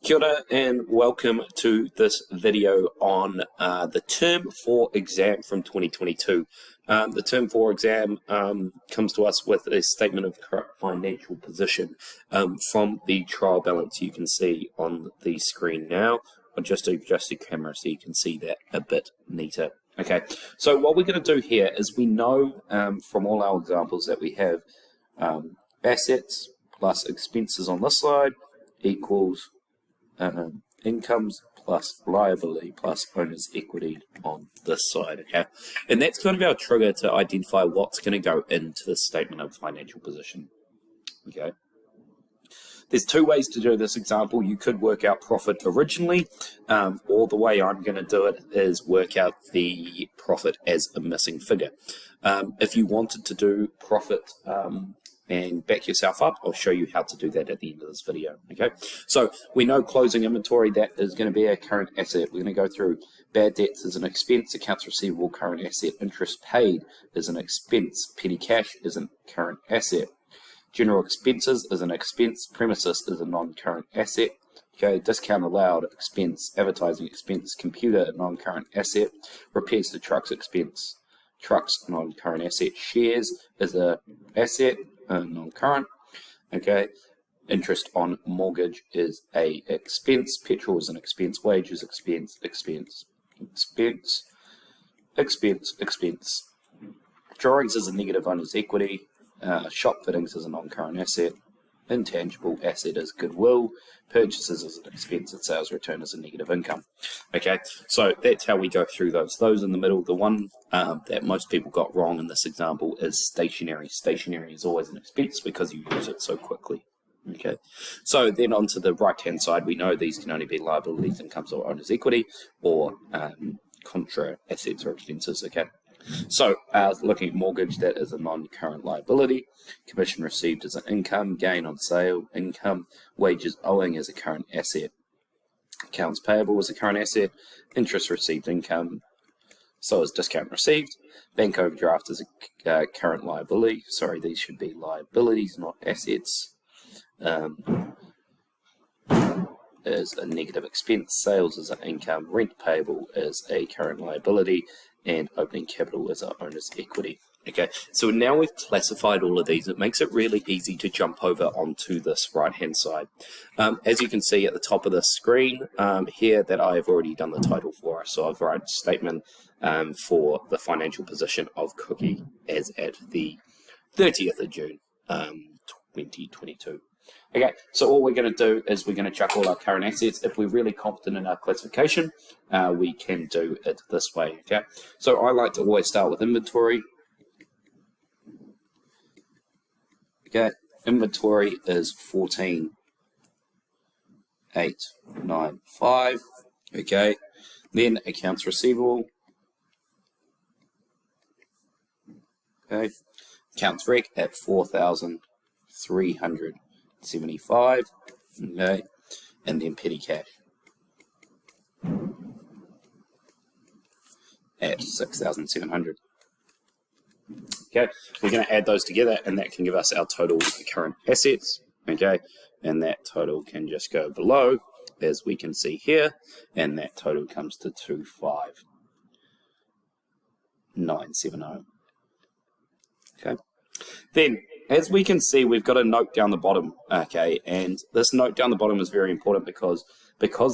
Kia ora and welcome to this video on the Term 4 exam from 2022. The Term 4 exam comes to us with a statement of correct financial position from the trial balance you can see on the screen now. I'll just adjust the camera so you can see that a bit neater. Okay, so what we're going to do here is we know from all our examples that we have assets plus expenses on this side equals incomes plus liability plus owner's equity on this side, okay? And that's going to be our trigger to identify what's going to go into the statement of financial position, okay? There's two ways to do this example. You could work out profit originally, or the way I'm going to do it is work out the profit as a missing figure. If you wanted to do profit and back yourself up, I'll show you how to do that at the end of this video, okay? So we know closing inventory, that is going to be a current asset. We're going to go through bad debts as an expense, accounts receivable, current asset, interest paid is an expense, petty cash is a current asset, general expenses is an expense, premises is a non-current asset, okay, discount allowed, expense, advertising expense, computer, non-current asset, repairs to trucks expense, trucks, non-current asset, shares is a asset, non-current, okay, interest on mortgage is a expense, petrol is an expense, wages expense, expense, drawings is a negative owner's equity, shop fittings is a non-current asset, intangible asset is goodwill, purchases is an expense, and sales return is a negative income. Okay, so that's how we go through those. Those in the middle, the one that most people got wrong in this example is stationery. Stationery is always an expense because you use it so quickly. Okay, so then onto the right-hand side, we know these can only be liabilities, incomes, or owner's equity, or contra assets or expenses. Okay. So, looking at mortgage, that is a non-current liability. Commission received is an income. Gain on sale, income. Wages owing is a current asset. Accounts payable is a current asset. Interest received, income. So is discount received. Bank overdraft is a current liability. Sorry, these should be liabilities, not assets. Is a negative expense. Sales is an income. Rent payable is a current liability. And opening capital is our owner's equity. Okay, so now we've classified all of these. It makes it really easy to jump over onto this right-hand side. As you can see at the top of the screen here that I've already done the title for us. So I've written a statement for the financial position of Cookie as at the 30th of June, 2022. Okay, so all we're going to do is we're going to chuck all our current assets. If we're really confident in our classification, we can do it this way, okay? So I like to always start with inventory. Okay, inventory is 14,895, okay? Then accounts receivable. Okay, accounts rec at 4,375, okay, and then petty cash at 6,700. Okay, we're going to add those together, and that can give us our total current assets. Okay, and that total can just go below, as we can see here, and that total comes to 25,970. Okay, then as we can see, we've got a note down the bottom, okay, and this note down the bottom is very important because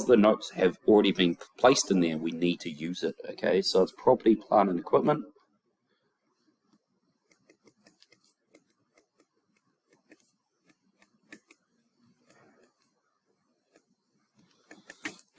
the notes have already been placed in there, we need to use it, okay, so it's property, plant, and equipment.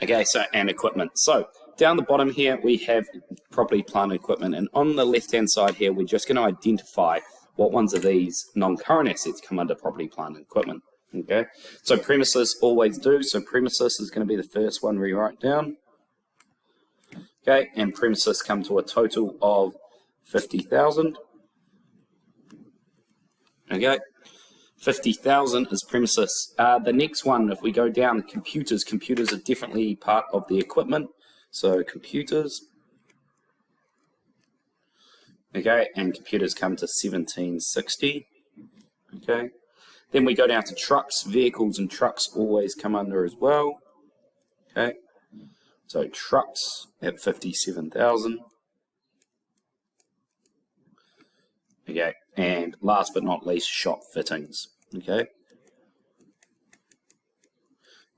Okay, so, and equipment. So, down the bottom here, we have property, plant, and equipment, and on the left-hand side here, we're just going to identify what ones of these non-current assets come under property, plant, and equipment, okay? So premises always do, so premises is going to be the first one we write down, okay? And premises come to a total of 50,000, okay? 50,000 is premises. The next one, if we go down, computers are definitely part of the equipment, so computers. Okay, and computers come to 1760. Okay, then we go down to trucks. Vehicles and trucks always come under as well. Okay, so trucks at 57,000. Okay, and last but not least, shop fittings. Okay,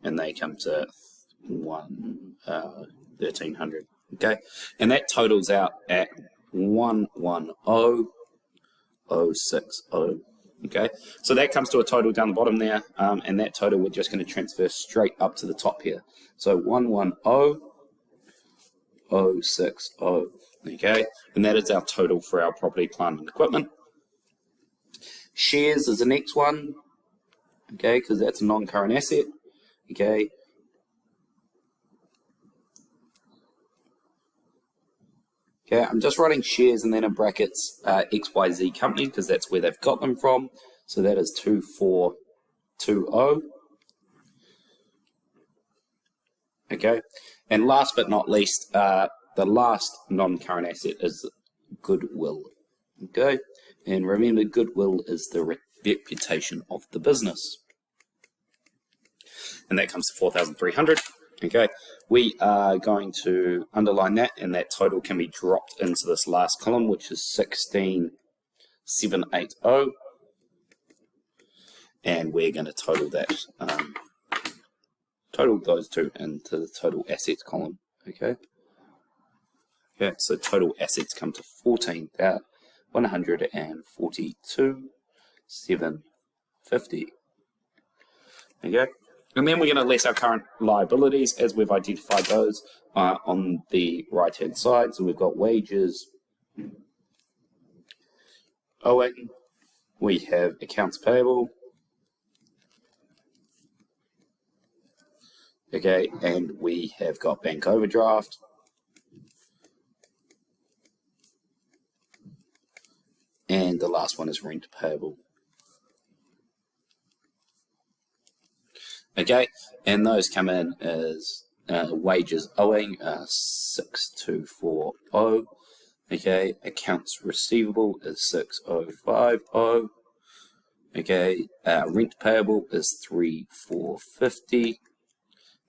and they come to 1,300. Okay, and that totals out at 110,060. Okay, so that comes to a total down the bottom there, and that total we're just going to transfer straight up to the top here. So 110,060. Okay, and that is our total for our property, plant, and equipment. Shares is the next one. Okay, because that's a non-current asset. Okay. Okay, I'm just writing shares and then in brackets XYZ company because that's where they've got them from. So that is 2420. Okay, and last but not least, the last non-current asset is goodwill. Okay, and remember, goodwill is the reputation of the business, and that comes to 4,300. Okay, we are going to underline that, and that total can be dropped into this last column, which is 16,780, and we're going to total that, total those two into the total assets column. Okay, so total assets come to 14,142,750. Okay. And then we're going to less our current liabilities as we've identified those on the right-hand side. So we've got wages owing. We have accounts payable. Okay, and we have got bank overdraft. And the last one is rent payable. Okay, and those come in as wages owing, 6240. Okay, accounts receivable is 6050. Okay, rent payable is 3450,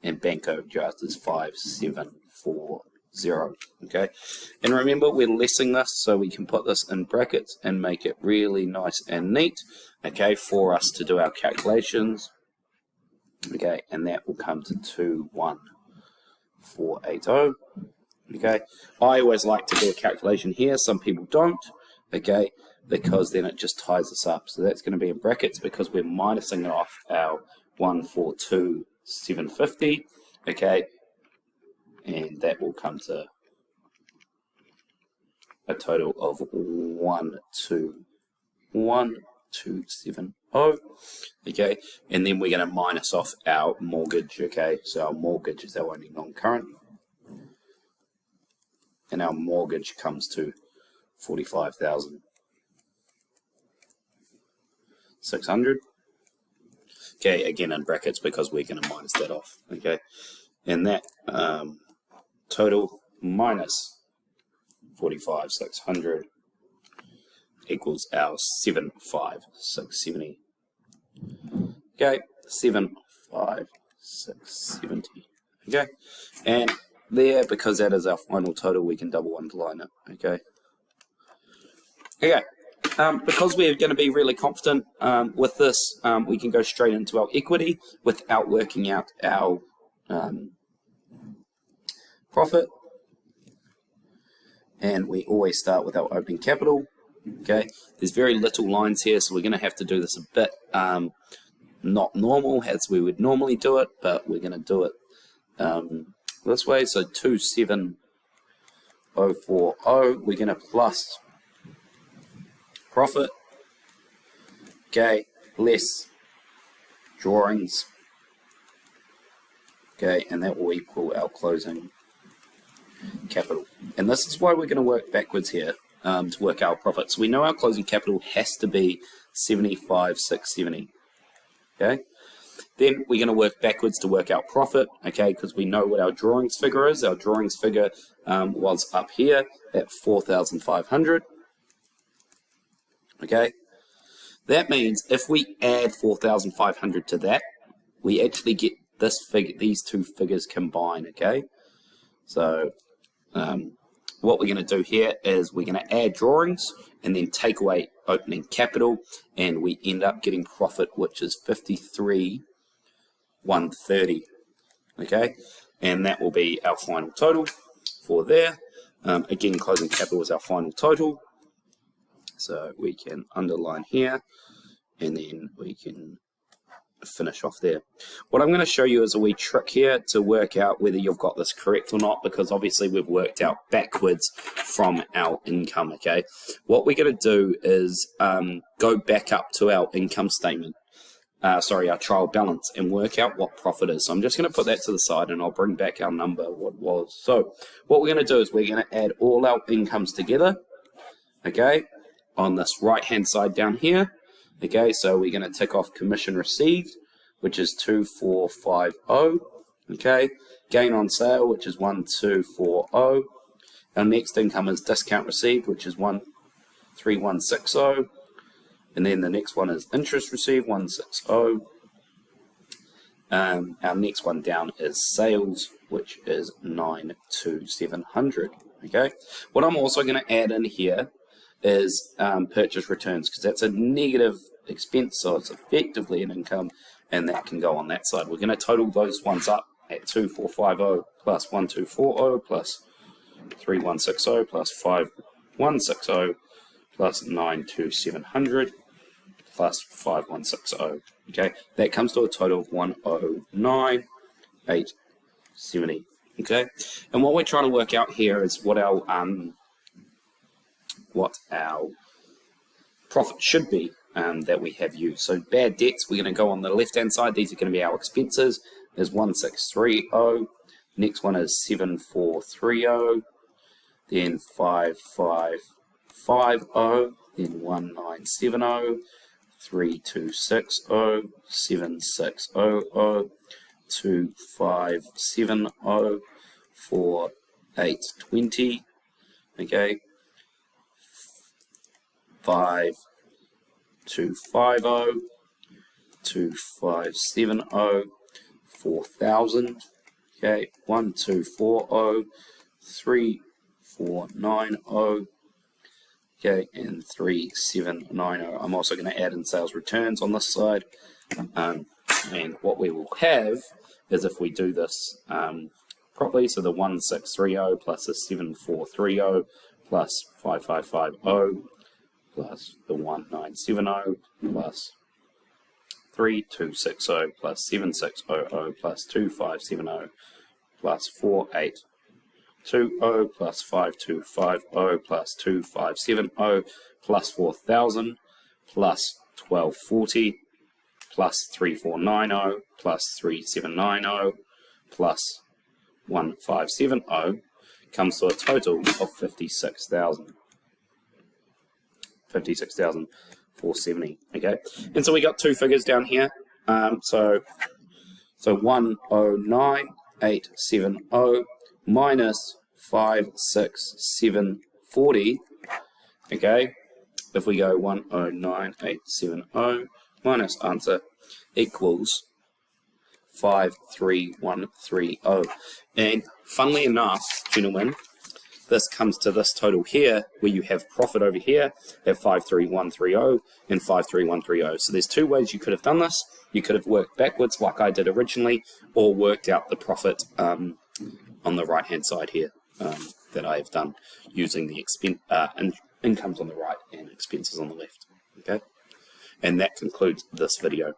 and bank overdraft is 5740. Okay, and remember we're lessing this so we can put this in brackets and make it really nice and neat. Okay, for us to do our calculations. Okay, and that will come to 21480. Okay, I always like to do a calculation here. Some people don't. Okay, because then it just ties us up. So that's going to be in brackets because we're minusing it off our 142,750. Okay, and that will come to a total of 121,270. Okay, and then we're going to minus off our mortgage. Okay, so our mortgage is our only non-current, and our mortgage comes to 45,600. Okay, again in brackets because we're going to minus that off. Okay, and that total minus 45,600 equals our 75,670. Okay, 75,670. Okay, and there, because that is our final total, we can double underline it. Okay. Okay. Because we're going to be really confident with this, we can go straight into our equity without working out our profit. And we always start with our opening capital. Okay, there's very little lines here, so we're going to have to do this a bit not normal as we would normally do it, but we're going to do it this way. So 27,040, we're going to plus profit, okay, less drawings, okay, and that will equal our closing capital. And this is why we're going to work backwards here to work our profits. So we know our closing capital has to be 75,670. Okay, then we're going to work backwards to work out profit. Okay, because we know what our drawings figure is. Our drawings figure was up here at 4,500. Okay, that means if we add 4,500 to that, we actually get these two figures combine, okay? So what we're going to do here is we're going to add drawings and then take away opening capital, and we end up getting profit, which is 53,130, okay? And that will be our final total for there. Again, closing capital is our final total. So we can underline here, and then we can finish off there. What I'm going to show you is a wee trick here to work out whether you've got this correct or not, because obviously we've worked out backwards from our income, okay? What we're going to do is go back up to our income statement, our trial balance, and work out what profit is. So I'm just going to put that to the side, and I'll bring back our number, what it was. So what we're going to do is we're going to add all our incomes together, okay, on this right-hand side down here. Okay, so we're going to tick off commission received, which is 2450. Okay, gain on sale, which is 1240. Our next income is discount received, which is 13160. And then the next one is interest received, 160. Our next one down is sales, which is 92700. Okay, what I'm also going to add in here is purchase returns, because that's a negative expense, so it's effectively an income, and that can go on that side. We're going to total those ones up at 2450 plus 1240 plus 3160 plus 5160 plus 92700 plus 5160. Okay, that comes to a total of 109,870. Okay, and what we're trying to work out here is what our profit should be that we have used. So bad debts, we're going to go on the left hand side. These are going to be our expenses. There's 1630. Next one is 7430. Then 5550. Then 1970. 3260. 7600. 2570. 4820. Okay. 5250, 2570, 4000, okay, 1240, 3490, okay, and 3790. I'm also going to add in sales returns on this side, and what we will have is, if we do this properly, so the 1630 plus the 7430 plus 5550 plus the 1970 plus 3260 plus 7600 plus 2570 plus 4820 plus 5250 plus 2570 plus 4000 plus 1240 plus 3490 plus 3790 plus 1570 comes to a total of 56,470. Okay, and so we got two figures down here. So 109,870 minus 56740. Okay, if we go 109,870 minus answer equals 53,130. And funnily enough, gentlemen, this comes to this total here, where you have profit over here at 53,130 and 53,130. So there's two ways you could have done this. You could have worked backwards like I did originally, or worked out the profit on the right hand side here that I have done using the incomes on the right and expenses on the left. Okay, and that concludes this video.